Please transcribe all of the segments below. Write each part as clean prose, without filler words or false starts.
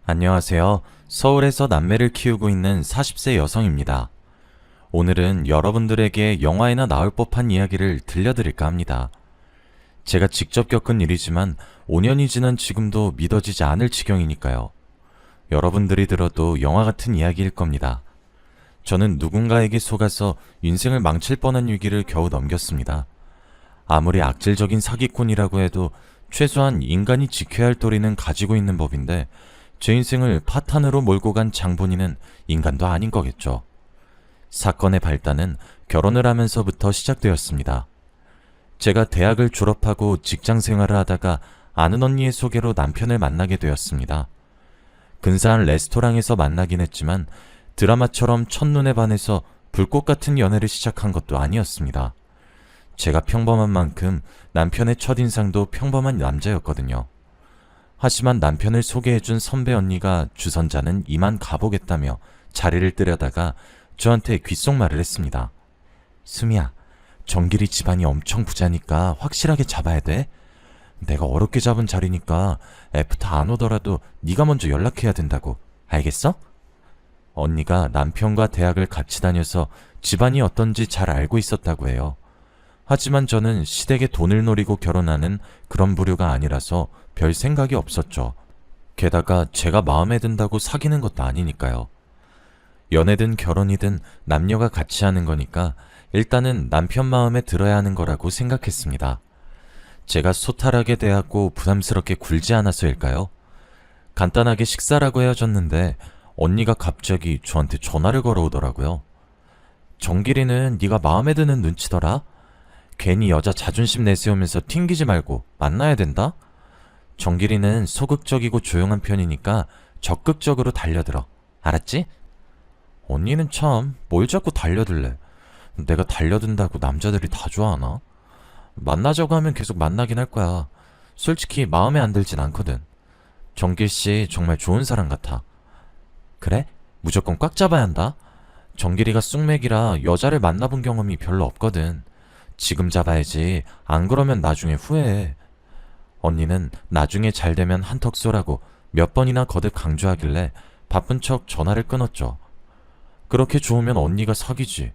안녕하세요. 서울에서 남매를 키우고 있는 40세 여성입니다. 오늘은 여러분들에게 영화에나 나올 법한 이야기를 들려드릴까 합니다. 제가 직접 겪은 일이지만 5년이 지난 지금도 믿어지지 않을 지경이니까요. 여러분들이 들어도 영화 같은 이야기일 겁니다. 저는 누군가에게 속아서 인생을 망칠 뻔한 위기를 겨우 넘겼습니다. 아무리 악질적인 사기꾼이라고 해도 최소한 인간이 지켜야 할 도리는 가지고 있는 법인데 제 인생을 파탄으로 몰고 간 장본인은 인간도 아닌 거겠죠. 사건의 발단은 결혼을 하면서부터 시작되었습니다. 제가 대학을 졸업하고 직장 생활을 하다가 아는 언니의 소개로 남편을 만나게 되었습니다. 근사한 레스토랑에서 만나긴 했지만 드라마처럼 첫눈에 반해서 불꽃 같은 연애를 시작한 것도 아니었습니다. 제가 평범한 만큼 남편의 첫인상도 평범한 남자였거든요. 하지만 남편을 소개해준 선배 언니가 주선자는 이만 가보겠다며 자리를 뜨려다가 저한테 귓속말을 했습니다. 수미야, 정길이 집안이 엄청 부자니까 확실하게 잡아야 돼. 내가 어렵게 잡은 자리니까 애프터 안 오더라도 네가 먼저 연락해야 된다고. 알겠어? 언니가 남편과 대학을 같이 다녀서 집안이 어떤지 잘 알고 있었다고 해요. 하지만 저는 시댁에 돈을 노리고 결혼하는 그런 부류가 아니라서 별 생각이 없었죠. 게다가 제가 마음에 든다고 사귀는 것도 아니니까요. 연애든 결혼이든 남녀가 같이 하는 거니까 일단은 남편 마음에 들어야 하는 거라고 생각했습니다. 제가 소탈하게 대하고 부담스럽게 굴지 않아서일까요? 간단하게 식사라고 헤어졌는데 언니가 갑자기 저한테 전화를 걸어오더라고요. 정길이는 네가 마음에 드는 눈치더라? 괜히 여자 자존심 내세우면서 튕기지 말고 만나야 된다? 정길이는 소극적이고 조용한 편이니까 적극적으로 달려들어. 알았지? 언니는 참 뭘 자꾸 달려들래. 내가 달려든다고 남자들이 다 좋아하나? 만나자고 하면 계속 만나긴 할 거야. 솔직히 마음에 안 들진 않거든. 정길씨 정말 좋은 사람 같아. 그래? 무조건 꽉 잡아야 한다. 정길이가 쑥맥이라 여자를 만나본 경험이 별로 없거든. 지금 잡아야지. 안 그러면 나중에 후회해. 언니는 나중에 잘 되면 한턱 쏘라고 몇 번이나 거듭 강조하길래 바쁜 척 전화를 끊었죠. 그렇게 좋으면 언니가 사귀지.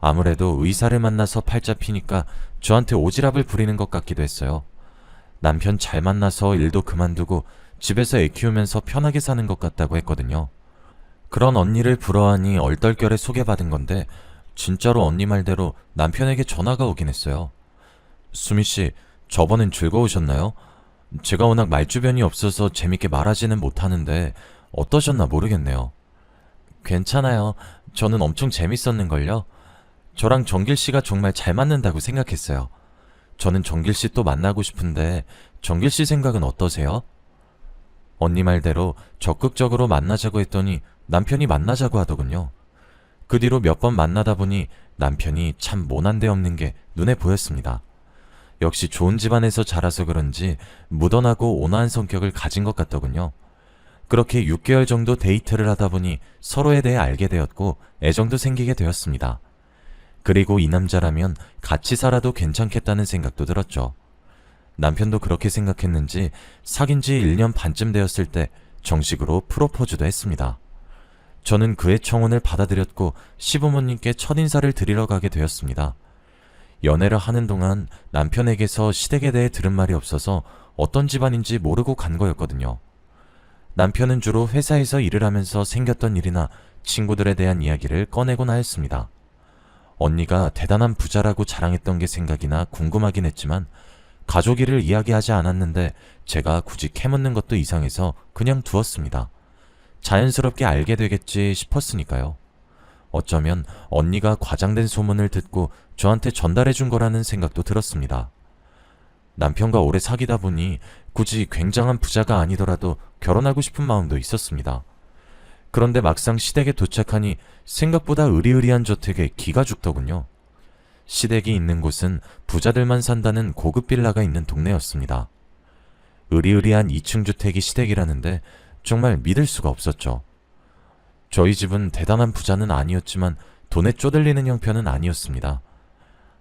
아무래도 의사를 만나서 팔자 피니까 저한테 오지랖을 부리는 것 같기도 했어요. 남편 잘 만나서 일도 그만두고 집에서 애 키우면서 편하게 사는 것 같다고 했거든요. 그런 언니를 부러워하니 얼떨결에 소개받은 건데 진짜로 언니 말대로 남편에게 전화가 오긴 했어요. 수미씨, 저번엔 즐거우셨나요? 제가 워낙 말주변이 없어서 재밌게 말하지는 못하는데 어떠셨나 모르겠네요. 괜찮아요. 저는 엄청 재밌었는걸요. 저랑 정길씨가 정말 잘 맞는다고 생각했어요. 저는 정길씨 또 만나고 싶은데 정길씨 생각은 어떠세요? 언니 말대로 적극적으로 만나자고 했더니 남편이 만나자고 하더군요. 그 뒤로 몇 번 만나다 보니 남편이 참 모난데 없는 게 눈에 보였습니다. 역시 좋은 집안에서 자라서 그런지 무던하고 온화한 성격을 가진 것 같더군요. 그렇게 6개월 정도 데이트를 하다 보니 서로에 대해 알게 되었고 애정도 생기게 되었습니다. 그리고 이 남자라면 같이 살아도 괜찮겠다는 생각도 들었죠. 남편도 그렇게 생각했는지 사귄 지 1년 반쯤 되었을 때 정식으로 프로포즈도 했습니다. 저는 그의 청혼을 받아들였고 시부모님께 첫인사를 드리러 가게 되었습니다. 연애를 하는 동안 남편에게서 시댁에 대해 들은 말이 없어서 어떤 집안인지 모르고 간 거였거든요. 남편은 주로 회사에서 일을 하면서 생겼던 일이나 친구들에 대한 이야기를 꺼내곤 하였습니다. 언니가 대단한 부자라고 자랑했던 게 생각이나 궁금하긴 했지만 가족 일을 이야기하지 않았는데 제가 굳이 캐묻는 것도 이상해서 그냥 두었습니다. 자연스럽게 알게 되겠지 싶었으니까요. 어쩌면 언니가 과장된 소문을 듣고 저한테 전달해 준 거라는 생각도 들었습니다. 남편과 오래 사귀다 보니 굳이 굉장한 부자가 아니더라도 결혼하고 싶은 마음도 있었습니다. 그런데 막상 시댁에 도착하니 생각보다 으리으리한 저택에 기가 죽더군요. 시댁이 있는 곳은 부자들만 산다는 고급 빌라가 있는 동네였습니다. 으리으리한 2층 주택이 시댁이라는데 정말 믿을 수가 없었죠. 저희 집은 대단한 부자는 아니었지만 돈에 쪼들리는 형편은 아니었습니다.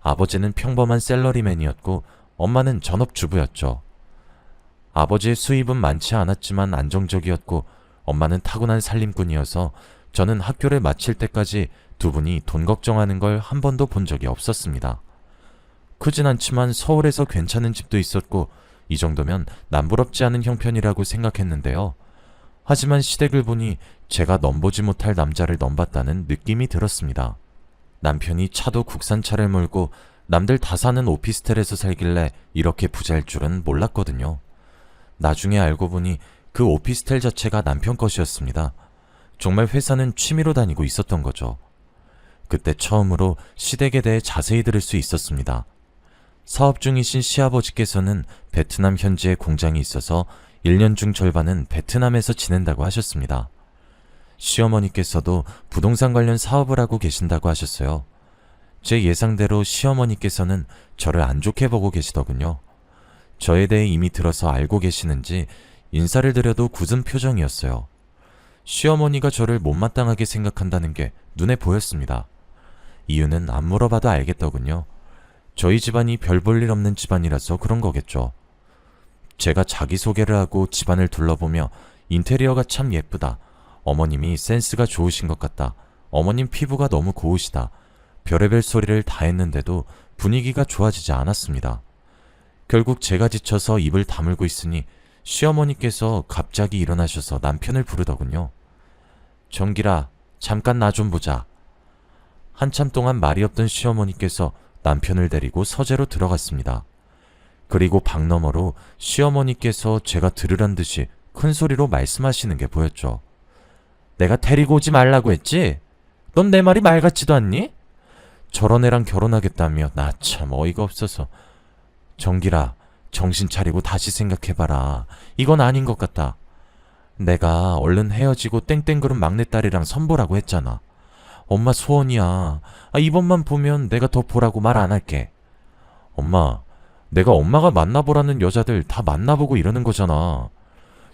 아버지는 평범한 셀러리맨이었고 엄마는 전업주부였죠. 아버지의 수입은 많지 않았지만 안정적이었고 엄마는 타고난 살림꾼이어서 저는 학교를 마칠 때까지 두 분이 돈 걱정하는 걸 한 번도 본 적이 없었습니다. 크진 않지만 서울에서 괜찮은 집도 있었고 이 정도면 남부럽지 않은 형편이라고 생각했는데요. 하지만 시댁을 보니 제가 넘보지 못할 남자를 넘봤다는 느낌이 들었습니다. 남편이 차도 국산차를 몰고 남들 다 사는 오피스텔에서 살길래 이렇게 부자일 줄은 몰랐거든요. 나중에 알고 보니 그 오피스텔 자체가 남편 것이었습니다. 정말 회사는 취미로 다니고 있었던 거죠. 그때 처음으로 시댁에 대해 자세히 들을 수 있었습니다. 사업 중이신 시아버지께서는 베트남 현지에 공장이 있어서 1년 중 절반은 베트남에서 지낸다고 하셨습니다. 시어머니께서도 부동산 관련 사업을 하고 계신다고 하셨어요. 제 예상대로 시어머니께서는 저를 안 좋게 보고 계시더군요. 저에 대해 이미 들어서 알고 계시는지 인사를 드려도 굳은 표정이었어요. 시어머니가 저를 못마땅하게 생각한다는 게 눈에 보였습니다. 이유는 안 물어봐도 알겠더군요. 저희 집안이 별 볼 일 없는 집안이라서 그런 거겠죠. 제가 자기소개를 하고 집안을 둘러보며 인테리어가 참 예쁘다. 어머님이 센스가 좋으신 것 같다. 어머님 피부가 너무 고우시다. 별의별 소리를 다 했는데도 분위기가 좋아지지 않았습니다. 결국 제가 지쳐서 입을 다물고 있으니 시어머니께서 갑자기 일어나셔서 남편을 부르더군요. 정길아, 잠깐 나 좀 보자. 한참 동안 말이 없던 시어머니께서 남편을 데리고 서재로 들어갔습니다. 그리고 방 너머로 시어머니께서 제가 들으란 듯이 큰 소리로 말씀하시는 게 보였죠. 내가 데리고 오지 말라고 했지? 넌 내 말이 말 같지도 않니? 저런 애랑 결혼하겠다며 나 참 어이가 없어서. 정길아, 정신 차리고 다시 생각해봐라. 이건 아닌 것 같다. 내가 얼른 헤어지고 땡땡그룹 막내딸이랑 선보라고 했잖아. 엄마 소원이야. 이번만 보면 내가 더 보라고 말 안 할게. 엄마, 내가 엄마가 만나보라는 여자들 다 만나보고 이러는 거잖아.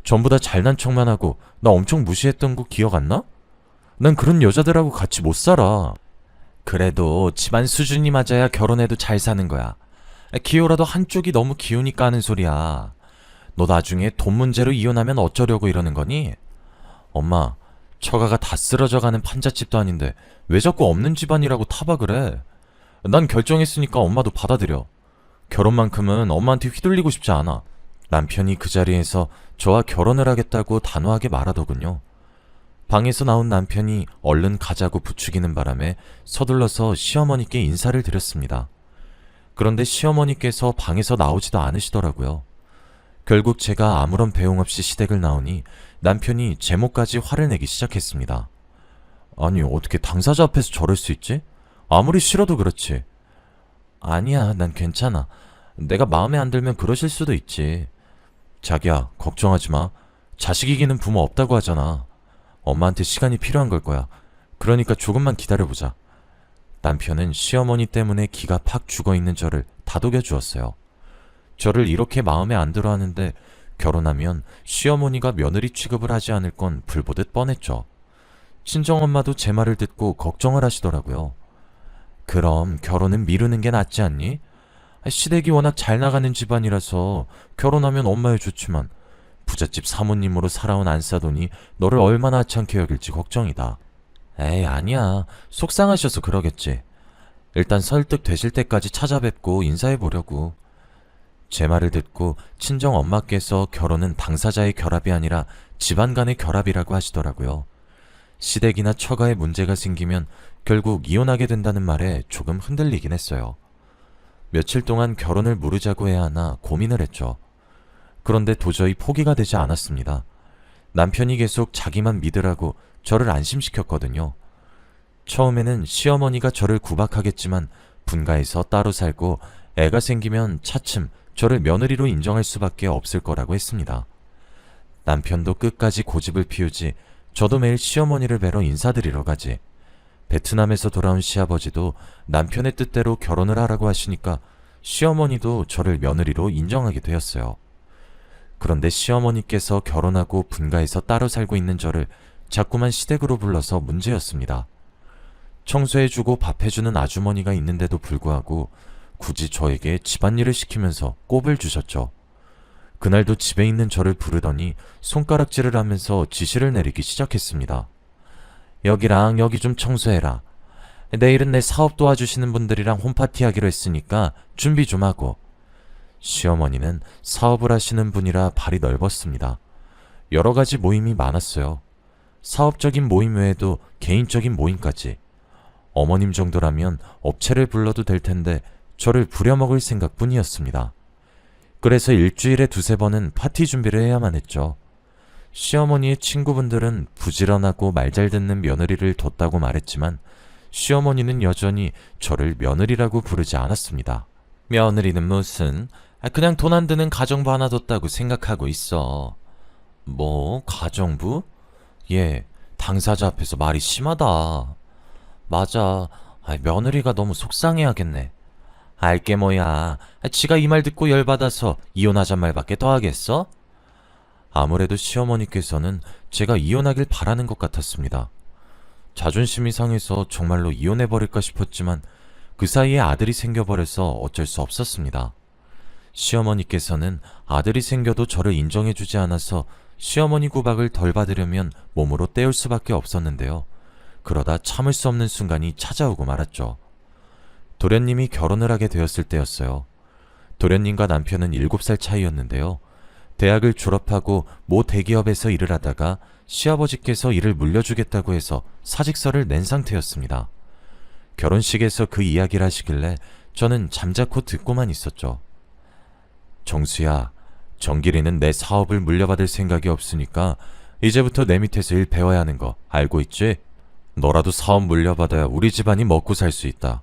전부 다 잘난 척만 하고 나 엄청 무시했던 거 기억 안 나? 난 그런 여자들하고 같이 못 살아. 그래도 집안 수준이 맞아야 결혼해도 잘 사는 거야. 기호라도 한쪽이 너무 기우니까 하는 소리야. 너 나중에 돈 문제로 이혼하면 어쩌려고 이러는 거니? 엄마, 처가가 다 쓰러져가는 판잣집도 아닌데 왜 자꾸 없는 집안이라고 타박을 해? 난 결정했으니까 엄마도 받아들여. 결혼만큼은 엄마한테 휘둘리고 싶지 않아. 남편이 그 자리에서 저와 결혼을 하겠다고 단호하게 말하더군요. 방에서 나온 남편이 얼른 가자고 부추기는 바람에 서둘러서 시어머니께 인사를 드렸습니다. 그런데 시어머니께서 방에서 나오지도 않으시더라고요. 결국 제가 아무런 배웅 없이 시댁을 나오니 남편이 제목까지 화를 내기 시작했습니다. 아니, 어떻게 당사자 앞에서 저럴 수 있지? 아무리 싫어도 그렇지. 아니야, 난 괜찮아. 내가 마음에 안 들면 그러실 수도 있지. 자기야, 걱정하지 마. 자식 이기는 부모 없다고 하잖아. 엄마한테 시간이 필요한 걸 거야. 그러니까 조금만 기다려보자. 남편은 시어머니 때문에 기가 팍 죽어있는 저를 다독여 주었어요. 저를 이렇게 마음에 안 들어 하는데 결혼하면 시어머니가 며느리 취급을 하지 않을 건 불보듯 뻔했죠. 친정엄마도 제 말을 듣고 걱정을 하시더라고요. 그럼 결혼은 미루는 게 낫지 않니? 시댁이 워낙 잘 나가는 집안이라서 결혼하면 엄마에 좋지만 부잣집 사모님으로 살아온 안사돈이 너를 얼마나 하찮게 여길지 걱정이다. 에이, 아니야. 속상하셔서 그러겠지. 일단 설득되실 때까지 찾아뵙고 인사해보려고. 제 말을 듣고 친정 엄마께서 결혼은 당사자의 결합이 아니라 집안 간의 결합이라고 하시더라고요. 시댁이나 처가에 문제가 생기면 결국 이혼하게 된다는 말에 조금 흔들리긴 했어요. 며칠 동안 결혼을 무르자고 해야 하나 고민을 했죠. 그런데 도저히 포기가 되지 않았습니다. 남편이 계속 자기만 믿으라고 저를 안심시켰거든요. 처음에는 시어머니가 저를 구박하겠지만 분가해서 따로 살고 애가 생기면 차츰 저를 며느리로 인정할 수밖에 없을 거라고 했습니다. 남편도 끝까지 고집을 피우지 저도 매일 시어머니를 뵈러 인사드리러 가지. 베트남에서 돌아온 시아버지도 남편의 뜻대로 결혼을 하라고 하시니까 시어머니도 저를 며느리로 인정하게 되었어요. 그런데 시어머니께서 결혼하고 분가해서 따로 살고 있는 저를 자꾸만 시댁으로 불러서 문제였습니다. 청소해주고 밥해주는 아주머니가 있는데도 불구하고 굳이 저에게 집안일을 시키면서 꼽을 주셨죠. 그날도 집에 있는 저를 부르더니 손가락질을 하면서 지시를 내리기 시작했습니다. 여기랑 여기 좀 청소해라. 내일은 내 사업 도와주시는 분들이랑 홈파티 하기로 했으니까 준비 좀 하고. 시어머니는 사업을 하시는 분이라 발이 넓었습니다. 여러 가지 모임이 많았어요. 사업적인 모임 외에도 개인적인 모임까지. 어머님 정도라면 업체를 불러도 될 텐데 저를 부려먹을 생각뿐이었습니다. 그래서 일주일에 2~3번은 파티 준비를 해야만 했죠. 시어머니의 친구분들은 부지런하고 말 잘 듣는 며느리를 뒀다고 말했지만 시어머니는 여전히 저를 며느리라고 부르지 않았습니다. 며느리는 무슨, 그냥 돈 안 드는 가정부 하나 뒀다고 생각하고 있어. 뭐, 가정부? 얘, 당사자 앞에서 말이 심하다. 맞아, 며느리가 너무 속상해하겠네. 알게 뭐야, 지가 이 말 듣고 열받아서 이혼하잔 말밖에 더 하겠어? 아무래도 시어머니께서는 제가 이혼하길 바라는 것 같았습니다. 자존심이 상해서 정말로 이혼해버릴까 싶었지만 그 사이에 아들이 생겨버려서 어쩔 수 없었습니다. 시어머니께서는 아들이 생겨도 저를 인정해주지 않아서 시어머니 구박을 덜 받으려면 몸으로 때울 수밖에 없었는데요. 그러다 참을 수 없는 순간이 찾아오고 말았죠. 도련님이 결혼을 하게 되었을 때였어요. 도련님과 남편은 7살 차이였는데요. 대학을 졸업하고 모 대기업에서 일을 하다가 시아버지께서 일을 물려주겠다고 해서 사직서를 낸 상태였습니다. 결혼식에서 그 이야기를 하시길래 저는 잠자코 듣고만 있었죠. 정수야, 정길이는 내 사업을 물려받을 생각이 없으니까 이제부터 내 밑에서 일 배워야 하는 거 알고 있지? 너라도 사업 물려받아야 우리 집안이 먹고 살 수 있다.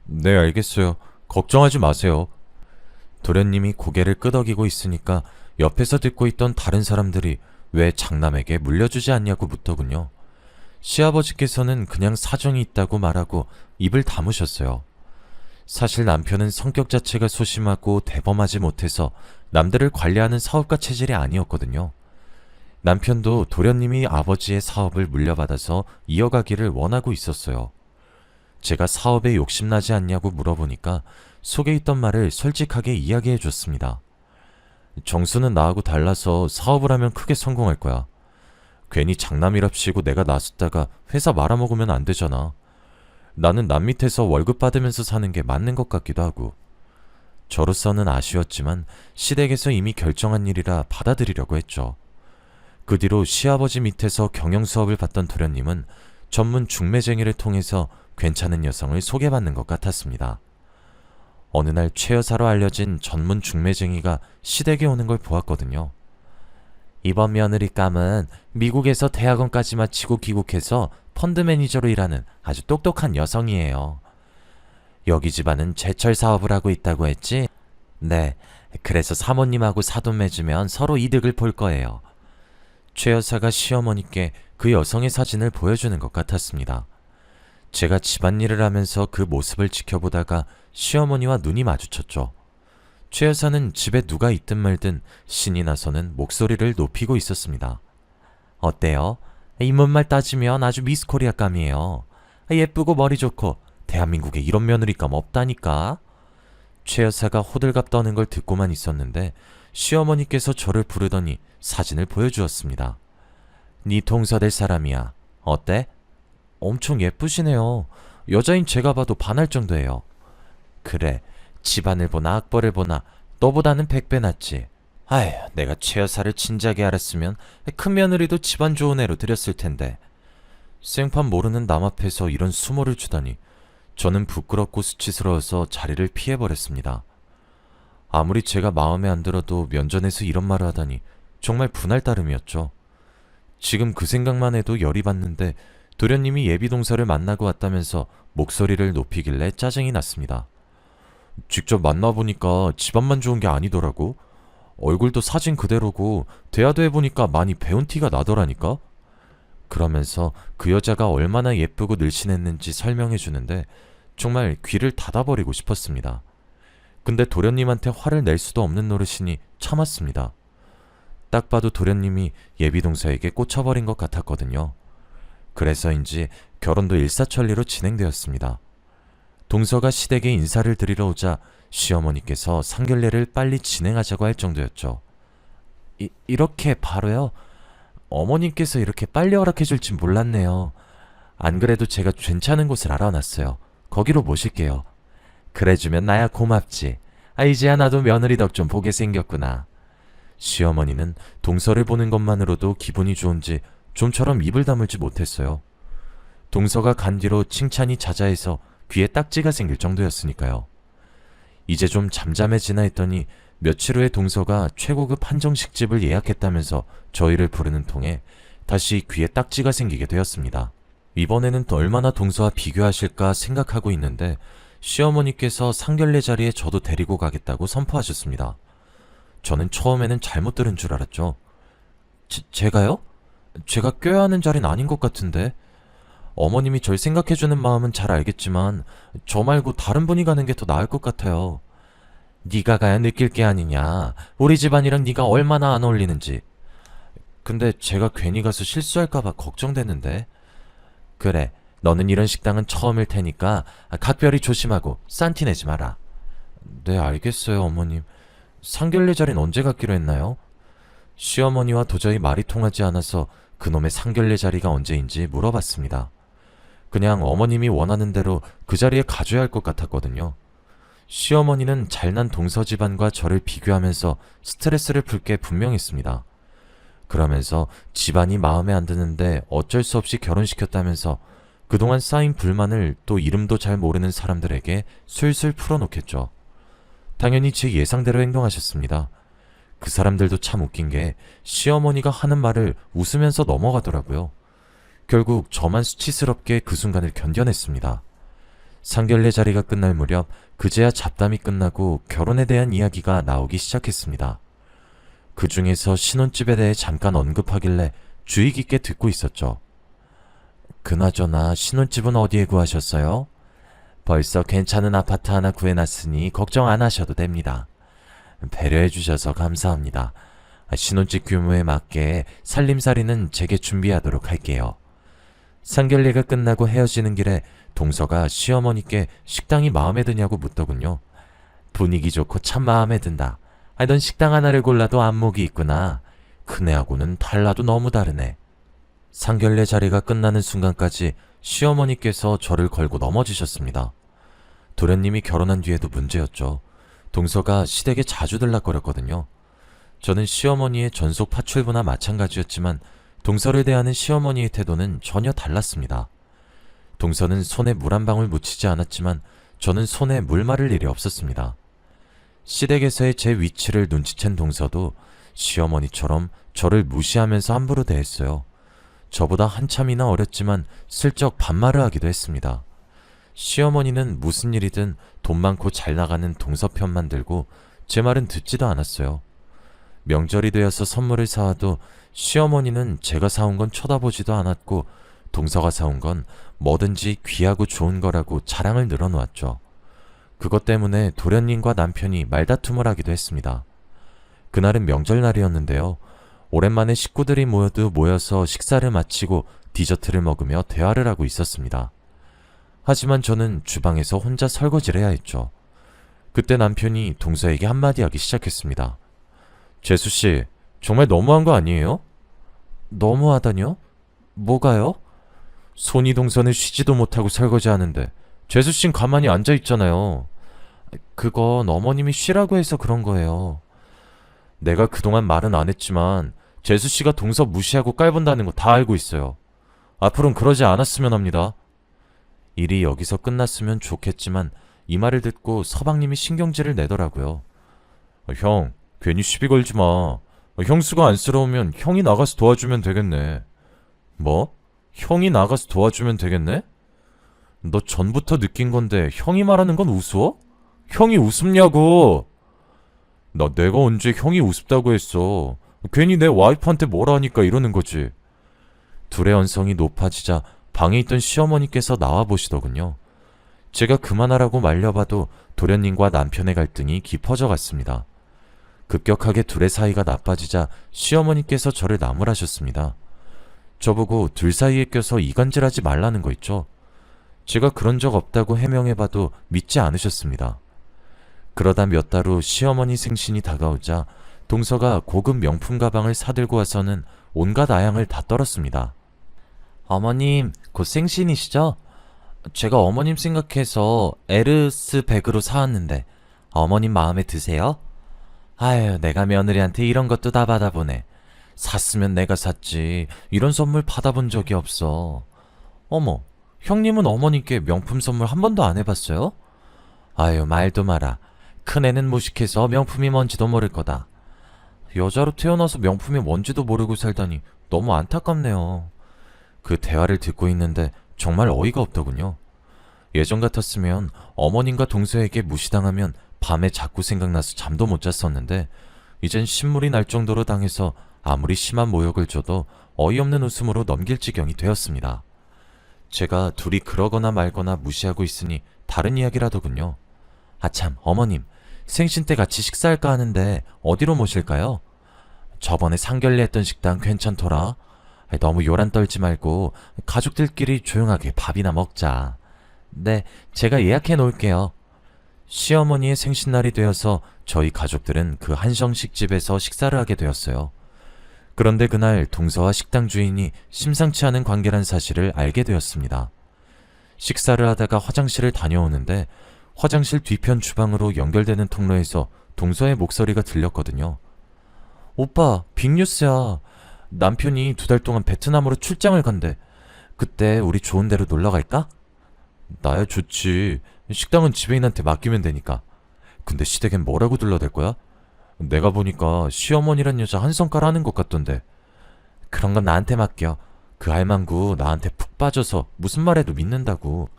네, 알겠어요. 걱정하지 마세요. 도련님이 고개를 끄덕이고 있으니까 옆에서 듣고 있던 다른 사람들이 왜 장남에게 물려주지 않냐고 묻더군요. 시아버지께서는 그냥 사정이 있다고 말하고 입을 다무셨어요. 사실 남편은 성격 자체가 소심하고 대범하지 못해서 남들을 관리하는 사업가 체질이 아니었거든요. 남편도 도련님이 아버지의 사업을 물려받아서 이어가기를 원하고 있었어요. 제가 사업에 욕심나지 않냐고 물어보니까 속에 있던 말을 솔직하게 이야기해 줬습니다. 정수는 나하고 달라서 사업을 하면 크게 성공할 거야. 괜히 장남이랍시고 내가 나섰다가 회사 말아먹으면 안 되잖아. 나는 남 밑에서 월급 받으면서 사는 게 맞는 것 같기도 하고. 저로서는 아쉬웠지만 시댁에서 이미 결정한 일이라 받아들이려고 했죠. 그 뒤로 시아버지 밑에서 경영수업을 받던 도련님은 전문 중매쟁이를 통해서 괜찮은 여성을 소개받는 것 같았습니다. 어느 날 최 여사로 알려진 전문 중매쟁이가 시댁에 오는 걸 보았거든요. 이번 며느리감은 미국에서 대학원까지 마치고 귀국해서 펀드 매니저로 일하는 아주 똑똑한 여성이에요. 여기 집안은 제철 사업을 하고 있다고 했지? 네, 그래서 사모님하고 사돈 맺으면 서로 이득을 볼 거예요. 최 여사가 시어머니께 그 여성의 사진을 보여주는 것 같았습니다. 제가 집안일을 하면서 그 모습을 지켜보다가 시어머니와 눈이 마주쳤죠. 최 여사는 집에 누가 있든 말든 신이 나서는 목소리를 높이고 있었습니다. 어때요? 인물말 따지면 아주 미스 코리아감이에요. 예쁘고 머리 좋고 대한민국에 이런 며느리감 없다니까. 최 여사가 호들갑 떠는 걸 듣고만 있었는데 시어머니께서 저를 부르더니 사진을 보여주었습니다. 네 동서될 사람이야. 어때? 엄청 예쁘시네요. 여자인 제가 봐도 반할 정도예요. 그래, 집안을 보나 악벌을 보나 너보다는 100배 낫지. 아휴, 내가 최 여사를 진작에 알았으면 큰 며느리도 집안 좋은 애로 들였을 텐데. 생판 모르는 남 앞에서 이런 수모를 주다니 저는 부끄럽고 수치스러워서 자리를 피해버렸습니다. 아무리 제가 마음에 안 들어도 면전에서 이런 말을 하다니 정말 분할 따름이었죠. 지금 그 생각만 해도 열이 받는데 도련님이 예비동서를 만나고 왔다면서 목소리를 높이길래 짜증이 났습니다. 직접 만나보니까 집안만 좋은 게 아니더라고. 얼굴도 사진 그대로고 대화도 해보니까 많이 배운 티가 나더라니까. 그러면서 그 여자가 얼마나 예쁘고 늘씬했는지 설명해주는데 정말 귀를 닫아버리고 싶었습니다. 근데 도련님한테 화를 낼 수도 없는 노릇이니 참았습니다. 딱 봐도 도련님이 예비동서에게 꽂혀버린 것 같았거든요. 그래서인지 결혼도 일사천리로 진행되었습니다. 동서가 시댁에 인사를 드리러 오자 시어머니께서 상견례를 빨리 진행하자고 할 정도였죠. 이렇게 바로요? 어머님께서 이렇게 빨리 허락해 줄진 몰랐네요. 안 그래도 제가 괜찮은 곳을 알아놨어요. 거기로 모실게요. 그래주면 나야 고맙지. 이제야 나도 며느리 덕 좀 보게 생겼구나. 시어머니는 동서를 보는 것만으로도 기분이 좋은지 좀처럼 입을 다물지 못했어요. 동서가 간 뒤로 칭찬이 자자해서 귀에 딱지가 생길 정도였으니까요. 이제 좀 잠잠해지나 했더니 며칠 후에 동서가 최고급 한정식집을 예약했다면서 저희를 부르는 통에 다시 귀에 딱지가 생기게 되었습니다. 이번에는 또 얼마나 동서와 비교하실까 생각하고 있는데 시어머니께서 상견례 자리에 저도 데리고 가겠다고 선포하셨습니다. 저는 처음에는 잘못 들은 줄 알았죠. 제가요? 제가 껴야 하는 자리는 아닌 것 같은데. 어머님이 절 생각해주는 마음은 잘 알겠지만 저 말고 다른 분이 가는 게 더 나을 것 같아요. 네가 가야 느낄 게 아니냐. 우리 집안이랑 네가 얼마나 안 어울리는지. 근데 제가 괜히 가서 실수할까봐 걱정되는데. 그래, 너는 이런 식당은 처음일 테니까 각별히 조심하고 싼티 내지 마라. 네, 알겠어요, 어머님. 상견례 자리는 언제 갖기로 했나요? 시어머니와 도저히 말이 통하지 않아서 그놈의 상견례 자리가 언제인지 물어봤습니다. 그냥 어머님이 원하는 대로 그 자리에 가줘야 할 것 같았거든요. 시어머니는 잘난 동서 집안과 저를 비교하면서 스트레스를 풀 게 분명했습니다. 그러면서 집안이 마음에 안 드는데 어쩔 수 없이 결혼시켰다면서 그동안 쌓인 불만을 또 이름도 잘 모르는 사람들에게 술술 풀어놓겠죠. 당연히 제 예상대로 행동하셨습니다. 그 사람들도 참 웃긴 게 시어머니가 하는 말을 웃으면서 넘어가더라고요. 결국 저만 수치스럽게 그 순간을 견뎌냈습니다. 상견례 자리가 끝날 무렵 그제야 잡담이 끝나고 결혼에 대한 이야기가 나오기 시작했습니다. 그 중에서 신혼집에 대해 잠깐 언급하길래 주의 깊게 듣고 있었죠. 그나저나 신혼집은 어디에 구하셨어요? 벌써 괜찮은 아파트 하나 구해놨으니 걱정 안 하셔도 됩니다. 배려해 주셔서 감사합니다. 신혼집 규모에 맞게 살림살이는 제게 준비하도록 할게요. 상견례가 끝나고 헤어지는 길에 동서가 시어머니께 식당이 마음에 드냐고 묻더군요. 분위기 좋고 참 마음에 든다. 넌 식당 하나를 골라도 안목이 있구나. 큰애하고는 달라도 너무 다르네. 상견례 자리가 끝나는 순간까지 시어머니께서 저를 걸고 넘어지셨습니다. 도련님이 결혼한 뒤에도 문제였죠. 동서가 시댁에 자주 들락거렸거든요. 저는 시어머니의 전속 파출부나 마찬가지였지만 동서를 대하는 시어머니의 태도는 전혀 달랐습니다. 동서는 손에 물 한 방울 묻히지 않았지만 저는 손에 물 마를 일이 없었습니다. 시댁에서의 제 위치를 눈치챈 동서도 시어머니처럼 저를 무시하면서 함부로 대했어요. 저보다 한참이나 어렸지만 슬쩍 반말을 하기도 했습니다. 시어머니는 무슨 일이든 돈 많고 잘 나가는 동서 편만 들고 제 말은 듣지도 않았어요. 명절이 되어서 선물을 사와도 시어머니는 제가 사온 건 쳐다보지도 않았고 동서가 사온 건 뭐든지 귀하고 좋은 거라고 자랑을 늘어놓았죠. 그것 때문에 도련님과 남편이 말다툼을 하기도 했습니다. 그날은 명절날이었는데요. 오랜만에 식구들이 모여서 식사를 마치고 디저트를 먹으며 대화를 하고 있었습니다. 하지만 저는 주방에서 혼자 설거지를 해야 했죠. 그때 남편이 동서에게 한마디 하기 시작했습니다. 재수씨, 정말 너무한 거 아니에요? 너무하다뇨? 뭐가요? 손이 동서는 쉬지도 못하고 설거지하는데 재수씨는 가만히 앉아있잖아요. 그건 어머님이 쉬라고 해서 그런 거예요. 내가 그동안 말은 안 했지만 재수씨가 동서 무시하고 깔본다는 거 다 알고 있어요. 앞으로는 그러지 않았으면 합니다. 일이 여기서 끝났으면 좋겠지만 이 말을 듣고 서방님이 신경질을 내더라고요. 형, 괜히 시비 걸지 마. 형수가 안쓰러우면 형이 나가서 도와주면 되겠네. 뭐? 형이 나가서 도와주면 되겠네? 너 전부터 느낀 건데 형이 말하는 건 우스워? 형이 우습냐고! 내가 언제 형이 우습다고 했어. 괜히 내 와이프한테 뭐라 하니까 이러는 거지. 둘의 언성이 높아지자 방에 있던 시어머니께서 나와보시더군요. 제가 그만하라고 말려봐도 도련님과 남편의 갈등이 깊어져 갔습니다. 급격하게 둘의 사이가 나빠지자 시어머니께서 저를 나무라셨습니다. 저보고 둘 사이에 껴서 이간질하지 말라는 거 있죠. 제가 그런 적 없다고 해명해봐도 믿지 않으셨습니다. 그러다 몇 달 후 시어머니 생신이 다가오자 동서가 고급 명품 가방을 사들고 와서는 온갖 아양을 다 떨었습니다. 어머님, 곧 생신이시죠? 제가 어머님 생각해서 에르스 백으로 사왔는데 어머님 마음에 드세요? 아유, 내가 며느리한테 이런 것도 다 받아보네. 샀으면 내가 샀지. 이런 선물 받아본 적이 없어. 어머, 형님은 어머님께 명품 선물 한 번도 안 해봤어요? 아유, 말도 마라. 큰애는 무식해서 명품이 뭔지도 모를 거다. 여자로 태어나서 명품이 뭔지도 모르고 살다니 너무 안타깝네요. 그 대화를 듣고 있는데 정말 어이가 없더군요. 예전 같았으면 어머님과 동서에게 무시당하면 밤에 자꾸 생각나서 잠도 못 잤었는데 이젠 신물이 날 정도로 당해서 아무리 심한 모욕을 줘도 어이없는 웃음으로 넘길 지경이 되었습니다. 제가 둘이 그러거나 말거나 무시하고 있으니 다른 이야기라더군요. 아참, 어머님, 생신 때 같이 식사할까 하는데 어디로 모실까요? 저번에 상견례 했던 식당 괜찮더라. 너무 요란 떨지 말고 가족들끼리 조용하게 밥이나 먹자. 네, 제가 예약해 놓을게요. 시어머니의 생신날이 되어서 저희 가족들은 그 한정식 집에서 식사를 하게 되었어요. 그런데 그날 동서와 식당 주인이 심상치 않은 관계란 사실을 알게 되었습니다. 식사를 하다가 화장실을 다녀오는데 화장실 뒤편 주방으로 연결되는 통로에서 동서의 목소리가 들렸거든요. 오빠, 빅뉴스야. 남편이 2달 동안 베트남으로 출장을 간대. 그때 우리 좋은 데로 놀러 갈까? 나야 좋지. 식당은 지배인한테 맡기면 되니까. 근데 시댁엔 뭐라고 둘러댈 거야? 내가 보니까 시어머니란 여자 한 성깔 하는 것 같던데. 그런 건 나한테 맡겨. 그 할망구 나한테 푹 빠져서 무슨 말해도 믿는다고.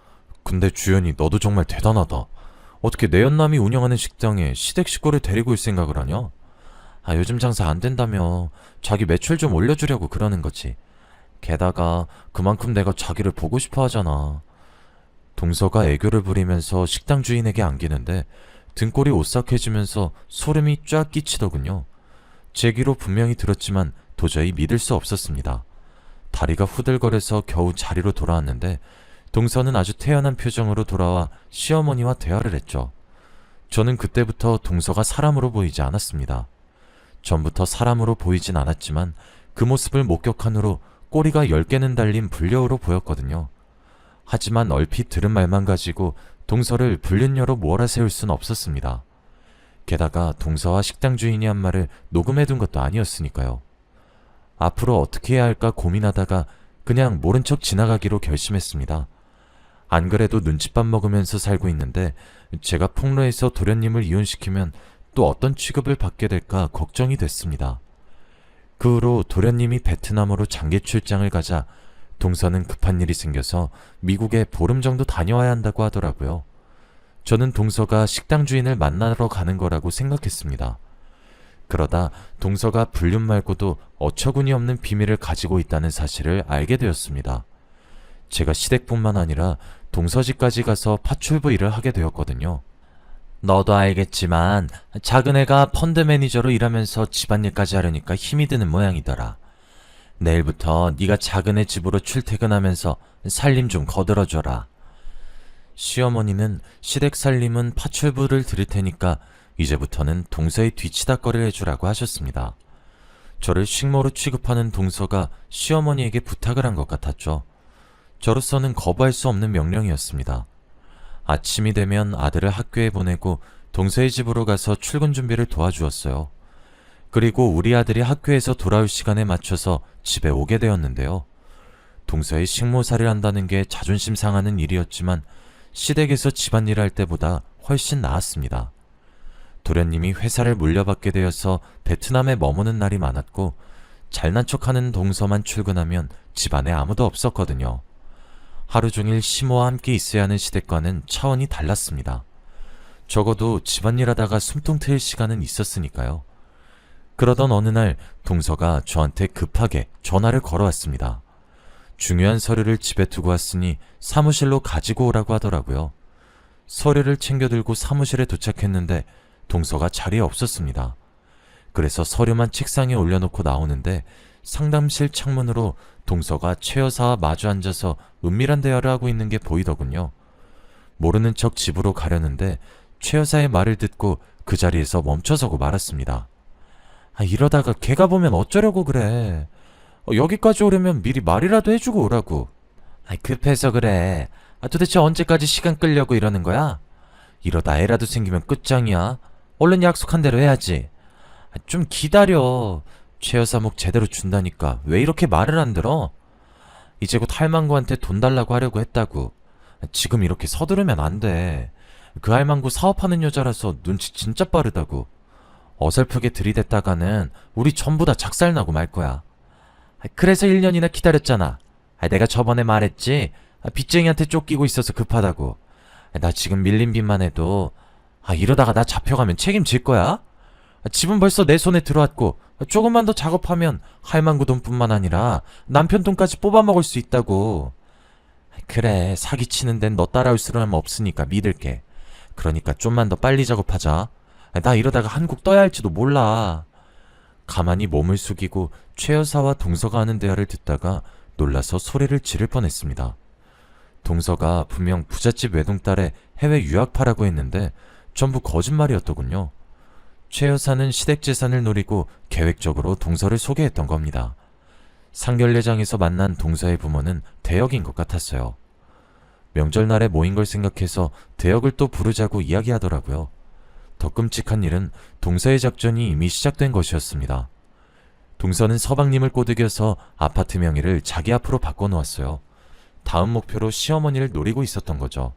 근데 주연이 너도 정말 대단하다. 어떻게 내 연남이 운영하는 식당에 시댁 식구를 데리고 올 생각을 하냐? 아, 요즘 장사 안 된다며. 자기 매출 좀 올려주려고 그러는 거지. 게다가 그만큼 내가 자기를 보고 싶어 하잖아. 동서가 애교를 부리면서 식당 주인에게 안기는데 등골이 오싹해지면서 소름이 쫙 끼치더군요. 제 귀로 분명히 들었지만 도저히 믿을 수 없었습니다. 다리가 후들거려서 겨우 자리로 돌아왔는데 동서는 아주 태연한 표정으로 돌아와 시어머니와 대화를 했죠. 저는 그때부터 동서가 사람으로 보이지 않았습니다. 전부터 사람으로 보이진 않았지만 그 모습을 목격한 후로 꼬리가 10개는 달린 불려우로 보였거든요. 하지만 얼핏 들은 말만 가지고 동서를 불륜녀로 몰아세울 순 없었습니다. 게다가 동서와 식당 주인이 한 말을 녹음해둔 것도 아니었으니까요. 앞으로 어떻게 해야 할까 고민하다가 그냥 모른 척 지나가기로 결심했습니다. 안 그래도 눈칫밥 먹으면서 살고 있는데 제가 폭로해서 도련님을 이혼시키면 또 어떤 취급을 받게 될까 걱정이 됐습니다. 그 후로 도련님이 베트남으로 장기 출장을 가자 동서는 급한 일이 생겨서 미국에 보름 정도 다녀와야 한다고 하더라고요. 저는 동서가 식당 주인을 만나러 가는 거라고 생각했습니다. 그러다 동서가 불륜 말고도 어처구니 없는 비밀을 가지고 있다는 사실을 알게 되었습니다. 제가 시댁뿐만 아니라 동서집까지 가서 파출부 일을 하게 되었거든요. 너도 알겠지만 작은 애가 펀드 매니저로 일하면서 집안일까지 하려니까 힘이 드는 모양이더라. 내일부터 네가 작은 애 집으로 출퇴근하면서 살림 좀 거들어줘라. 시어머니는 시댁 살림은 파출부를 들일 테니까 이제부터는 동서의 뒤치다거리를 해주라고 하셨습니다. 저를 식모로 취급하는 동서가 시어머니에게 부탁을 한 것 같았죠. 저로서는 거부할 수 없는 명령이었습니다. 아침이 되면 아들을 학교에 보내고 동서의 집으로 가서 출근 준비를 도와주었어요. 그리고 우리 아들이 학교에서 돌아올 시간에 맞춰서 집에 오게 되었는데요. 동서의 식모살이를 한다는 게 자존심 상하는 일이었지만 시댁에서 집안일을 할 때보다 훨씬 나았습니다. 도련님이 회사를 물려받게 되어서 베트남에 머무는 날이 많았고 잘난 척하는 동서만 출근하면 집안에 아무도 없었거든요. 하루 종일 시모와 함께 있어야 하는 시댁과는 차원이 달랐습니다. 적어도 집안일 하다가 숨통 트일 시간은 있었으니까요. 그러던 어느 날 동서가 저한테 급하게 전화를 걸어왔습니다. 중요한 서류를 집에 두고 왔으니 사무실로 가지고 오라고 하더라고요. 서류를 챙겨 들고 사무실에 도착했는데 동서가 자리에 없었습니다. 그래서 서류만 책상에 올려놓고 나오는데 상담실 창문으로 동서가 최 여사와 마주 앉아서 은밀한 대화를 하고 있는 게 보이더군요. 모르는 척 집으로 가려는데 최 여사의 말을 듣고 그 자리에서 멈춰서고 말았습니다. 이러다가 걔가 보면 어쩌려고 그래. 여기까지 오려면 미리 말이라도 해주고 오라고. 급해서 그래. 도대체 언제까지 시간 끌려고 이러는 거야? 이러다 애라도 생기면 끝장이야. 얼른 약속한 대로 해야지. 좀 기다려. 최 여사 목 제대로 준다니까 왜 이렇게 말을 안 들어? 이제 곧 할망구한테 돈 달라고 하려고 했다고. 지금 이렇게 서두르면 안 돼. 그 할망구 사업하는 여자라서 눈치 진짜 빠르다고. 어설프게 들이댔다가는 우리 전부 다 작살나고 말 거야. 그래서 1년이나 기다렸잖아. 내가 저번에 말했지. 빚쟁이한테 쫓기고 있어서 급하다고. 나 지금 밀린 빚만 해도 이러다가 나 잡혀가면 책임질 거야? 집은 벌써 내 손에 들어왔고 조금만 더 작업하면 할망구 돈뿐만 아니라 남편 돈까지 뽑아먹을 수 있다고. 그래, 사기치는 데는 너 따라올 사람 없으니까 믿을게. 그러니까 좀만 더 빨리 작업하자. 나 이러다가 한국 떠야 할지도 몰라. 가만히 몸을 숙이고 최 여사와 동서가 하는 대화를 듣다가 놀라서 소리를 지를 뻔했습니다. 동서가 분명 부잣집 외동딸의 해외 유학파라고 했는데 전부 거짓말이었더군요. 최 여사는 시댁재산을 노리고 계획적으로 동서를 소개했던 겁니다. 상견례장에서 만난 동서의 부모는 대역인 것 같았어요. 명절날에 모인 걸 생각해서 대역을 또 부르자고 이야기하더라고요. 더 끔찍한 일은 동서의 작전이 이미 시작된 것이었습니다. 동서는 서방님을 꼬드겨서 아파트 명의를 자기 앞으로 바꿔놓았어요. 다음 목표로 시어머니를 노리고 있었던 거죠.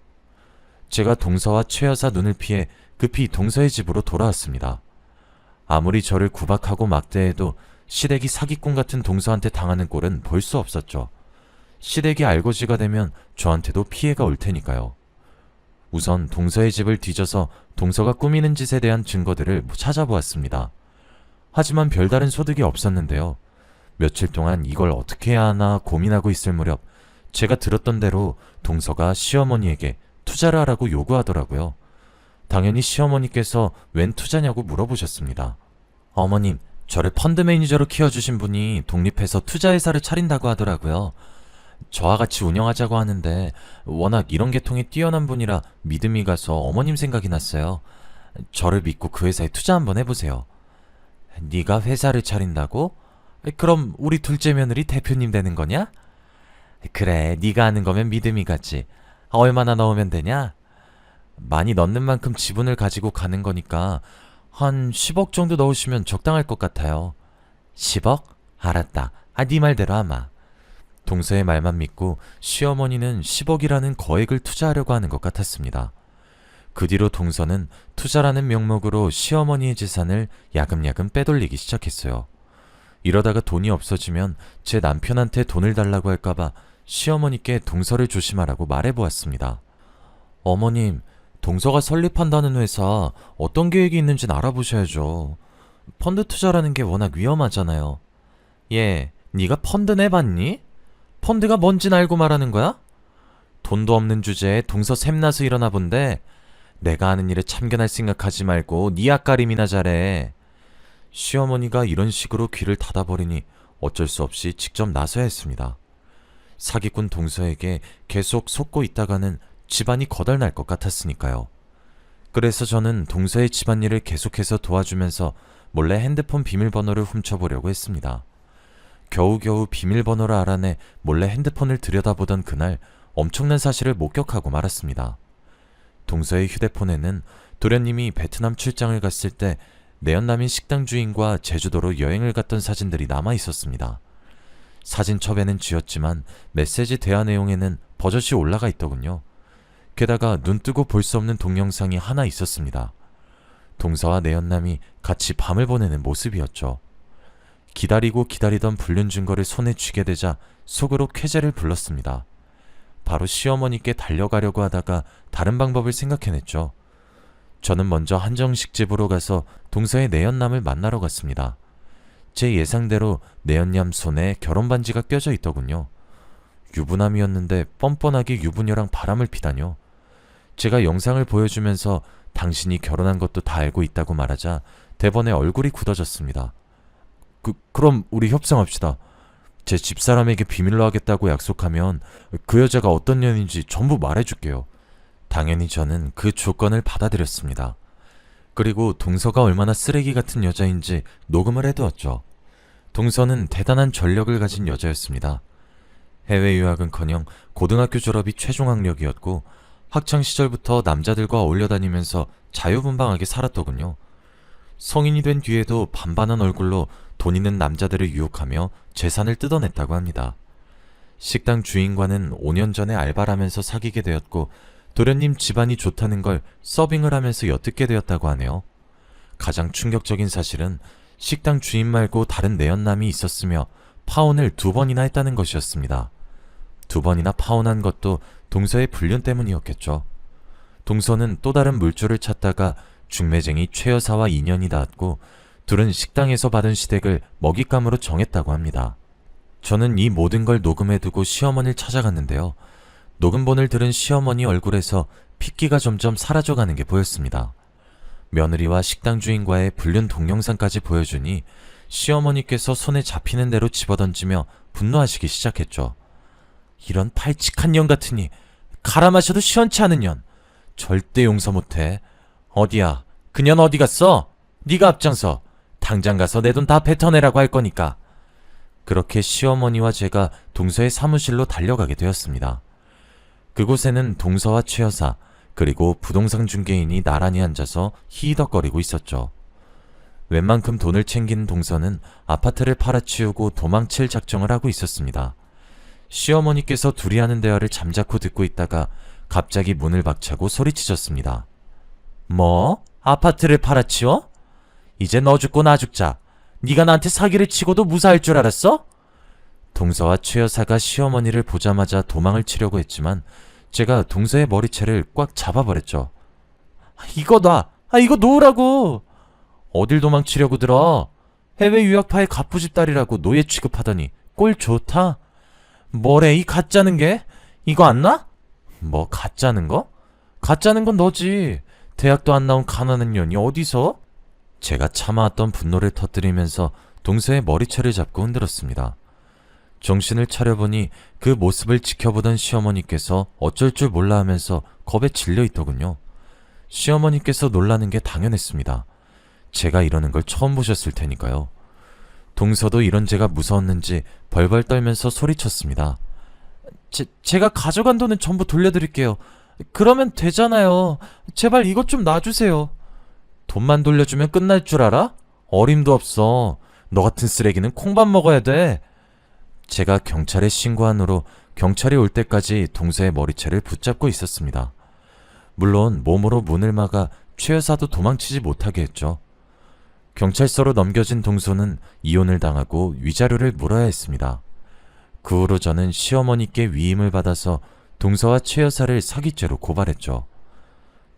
제가 동서와 최 여사 눈을 피해 급히 동서의 집으로 돌아왔습니다. 아무리 저를 구박하고 막대해도 시댁이 사기꾼 같은 동서한테 당하는 꼴은 볼 수 없었죠. 시댁이 알거지가 되면 저한테도 피해가 올 테니까요. 우선 동서의 집을 뒤져서 동서가 꾸미는 짓에 대한 증거들을 찾아보았습니다. 하지만 별다른 소득이 없었는데요. 며칠 동안 이걸 어떻게 해야 하나 고민하고 있을 무렵 제가 들었던 대로 동서가 시어머니에게 투자를 하라고 요구하더라고요. 당연히 시어머니께서 웬 투자냐고 물어보셨습니다. 어머님, 저를 펀드 매니저로 키워주신 분이 독립해서 투자회사를 차린다고 하더라고요. 저와 같이 운영하자고 하는데 워낙 이런 계통이 뛰어난 분이라 믿음이 가서 어머님 생각이 났어요. 저를 믿고 그 회사에 투자 한번 해보세요. 네가 회사를 차린다고? 그럼 우리 둘째 며느리 대표님 되는 거냐? 그래, 네가 하는 거면 믿음이 가지. 얼마나 넣으면 되냐? 많이 넣는 만큼 지분을 가지고 가는 거니까 한 10억 정도 넣으시면 적당할 것 같아요. 10억? 알았다. 네 말대로 하마. 동서의 말만 믿고 시어머니는 10억이라는 거액을 투자하려고 하는 것 같았습니다. 그 뒤로 동서는 투자라는 명목으로 시어머니의 재산을 야금야금 빼돌리기 시작했어요. 이러다가 돈이 없어지면 제 남편한테 돈을 달라고 할까봐 시어머니께 동서를 조심하라고 말해보았습니다. 어머님, 동서가 설립한다는 회사 어떤 계획이 있는지는 알아보셔야죠. 펀드 투자라는 게 워낙 위험하잖아요. 얘, 네가 펀드 내봤니? 펀드가 뭔진 알고 말하는 거야? 돈도 없는 주제에 동서 샘나서 일어나 본데 내가 하는 일에 참견할 생각하지 말고 네 앞가림이나 잘해. 시어머니가 이런 식으로 귀를 닫아버리니 어쩔 수 없이 직접 나서야 했습니다. 사기꾼 동서에게 계속 속고 있다가는 집안이 거덜날 것 같았으니까요. 그래서 저는 동서의 집안일을 계속해서 도와주면서 몰래 핸드폰 비밀번호를 훔쳐보려고 했습니다. 겨우겨우 비밀번호를 알아내 몰래 핸드폰을 들여다보던 그날 엄청난 사실을 목격하고 말았습니다. 동서의 휴대폰에는 도련님이 베트남 출장을 갔을 때 내연남인 식당 주인과 제주도로 여행을 갔던 사진들이 남아 있었습니다. 사진첩에는 지웠지만 메시지 대화 내용에는 버젓이 올라가 있더군요. 게다가 눈뜨고 볼 수 없는 동영상이 하나 있었습니다. 동서와 내연남이 같이 밤을 보내는 모습이었죠. 기다리고 기다리던 불륜 증거를 손에 쥐게 되자 속으로 쾌재를 불렀습니다. 바로 시어머니께 달려가려고 하다가 다른 방법을 생각해냈죠. 저는 먼저 한정식 집으로 가서 동서의 내연남을 만나러 갔습니다. 제 예상대로 내연남 손에 결혼 반지가 껴져 있더군요. 유부남이었는데 뻔뻔하게 유부녀랑 바람을 피다뇨. 제가 영상을 보여주면서 당신이 결혼한 것도 다 알고 있다고 말하자 대번에 얼굴이 굳어졌습니다. 그럼 우리 협상합시다. 제 집사람에게 비밀로 하겠다고 약속하면 그 여자가 어떤 년인지 전부 말해줄게요. 당연히 저는 그 조건을 받아들였습니다. 그리고 동서가 얼마나 쓰레기 같은 여자인지 녹음을 해두었죠. 동서는 대단한 전력을 가진 여자였습니다. 해외 유학은커녕 고등학교 졸업이 최종 학력이었고 학창 시절부터 남자들과 어울려 다니면서 자유분방하게 살았더군요. 성인이 된 뒤에도 반반한 얼굴로 돈 있는 남자들을 유혹하며 재산을 뜯어냈다고 합니다. 식당 주인과는 5년 전에 알바를 하면서 사귀게 되었고 도련님 집안이 좋다는 걸 서빙을 하면서 엿듣게 되었다고 하네요. 가장 충격적인 사실은 식당 주인 말고 다른 내연남이 있었으며 파혼을 2번이나 했다는 것이었습니다. 2번이나 파혼한 것도 동서의 불륜 때문이었겠죠. 동서는 또 다른 물줄을 찾다가 중매쟁이 최 여사와 인연이 닿았고 둘은 식당에서 받은 시댁을 먹잇감으로 정했다고 합니다. 저는 이 모든 걸 녹음해두고 시어머니를 찾아갔는데요. 녹음본을 들은 시어머니 얼굴에서 핏기가 점점 사라져가는 게 보였습니다. 며느리와 식당 주인과의 불륜 동영상까지 보여주니 시어머니께서 손에 잡히는 대로 집어던지며 분노하시기 시작했죠. 이런 발칙한 년 같으니 갈아 마셔도 시원치 않은 년. 절대 용서 못해. 어디야? 그년 어디 갔어? 네가 앞장서. 당장 가서 내 돈 다 뱉어내라고 할 거니까. 그렇게 시어머니와 제가 동서의 사무실로 달려가게 되었습니다. 그곳에는 동서와 최 여사 그리고 부동산 중개인이 나란히 앉아서 히히덕거리고 있었죠. 웬만큼 돈을 챙긴 동서는 아파트를 팔아치우고 도망칠 작정을 하고 있었습니다. 시어머니께서 둘이 하는 대화를 잠자코 듣고 있다가 갑자기 문을 박차고 소리치셨습니다. 뭐? 아파트를 팔아치워? 이제 너 죽고 나 죽자. 네가 나한테 사기를 치고도 무사할 줄 알았어? 동서와 최 여사가 시어머니를 보자마자 도망을 치려고 했지만 제가 동서의 머리채를 꽉 잡아버렸죠. 이거 놔! 이거 놓으라고! 어딜 도망치려고 들어? 해외 유학파의 갑부집 딸이라고 노예 취급하더니 꼴 좋다? 뭐래 이 가짜는 게? 이거 안 나? 뭐 가짜는 거? 가짜는 건 너지. 대학도 안 나온 가난한 년이 어디서? 제가 참아왔던 분노를 터뜨리면서 동서의 머리채를 잡고 흔들었습니다. 정신을 차려보니 그 모습을 지켜보던 시어머니께서 어쩔 줄 몰라 하면서 겁에 질려 있더군요. 시어머니께서 놀라는 게 당연했습니다. 제가 이러는 걸 처음 보셨을 테니까요. 동서도 이런 제가 무서웠는지 벌벌 떨면서 소리쳤습니다. 제가 가져간 돈은 전부 돌려드릴게요. 그러면 되잖아요. 제발 이것 좀 놔주세요. 돈만 돌려주면 끝날 줄 알아? 어림도 없어. 너 같은 쓰레기는 콩밥 먹어야 돼. 제가 경찰에 신고한 후로 경찰이 올 때까지 동서의 머리채를 붙잡고 있었습니다. 물론 몸으로 문을 막아 최 여사도 도망치지 못하게 했죠. 경찰서로 넘겨진 동서는 이혼을 당하고 위자료를 물어야 했습니다. 그 후로 저는 시어머니께 위임을 받아서 동서와 최 여사를 사기죄로 고발했죠.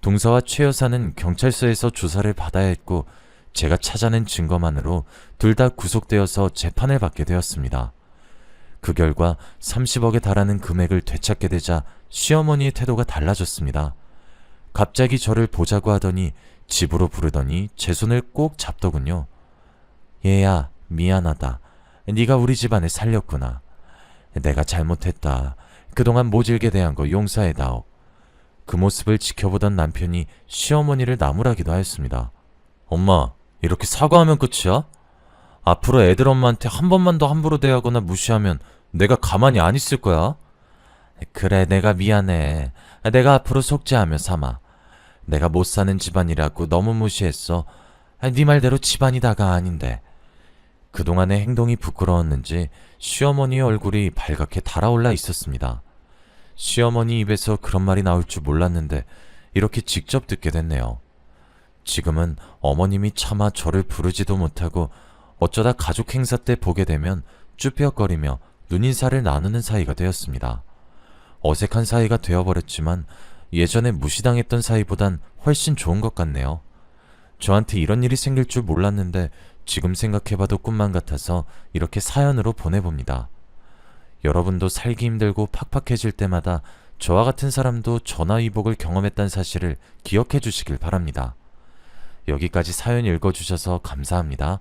동서와 최 여사는 경찰서에서 조사를 받아야 했고 제가 찾아낸 증거만으로 둘 다 구속되어서 재판을 받게 되었습니다. 그 결과 30억에 달하는 금액을 되찾게 되자 시어머니의 태도가 달라졌습니다. 갑자기 저를 보자고 하더니 집으로 부르더니 제 손을 꼭 잡더군요. 얘야, 미안하다. 네가 우리 집안을 살렸구나. 내가 잘못했다. 그동안 모질게 대한 거 용서해다오. 그 모습을 지켜보던 남편이 시어머니를 나무라기도 하였습니다. 엄마, 이렇게 사과하면 끝이야? 앞으로 애들 엄마한테 한 번만 더 함부로 대하거나 무시하면 내가 가만히 안 있을 거야. 그래, 내가 미안해. 내가 앞으로 속죄하며 삼아. 내가 못 사는 집안이라고 너무 무시했어. 네 말대로 집안이 다가 아닌데. 그동안의 행동이 부끄러웠는지 시어머니의 얼굴이 발갛게 달아올라 있었습니다. 시어머니 입에서 그런 말이 나올 줄 몰랐는데 이렇게 직접 듣게 됐네요. 지금은 어머님이 차마 저를 부르지도 못하고 어쩌다 가족 행사 때 보게 되면 쭈뼛거리며 눈인사를 나누는 사이가 되었습니다. 어색한 사이가 되어버렸지만 예전에 무시당했던 사이보단 훨씬 좋은 것 같네요. 저한테 이런 일이 생길 줄 몰랐는데 지금 생각해봐도 꿈만 같아서 이렇게 사연으로 보내봅니다. 여러분도 살기 힘들고 팍팍해질 때마다 저와 같은 사람도 전화위복을 경험했다는 사실을 기억해 주시길 바랍니다. 여기까지 사연 읽어주셔서 감사합니다.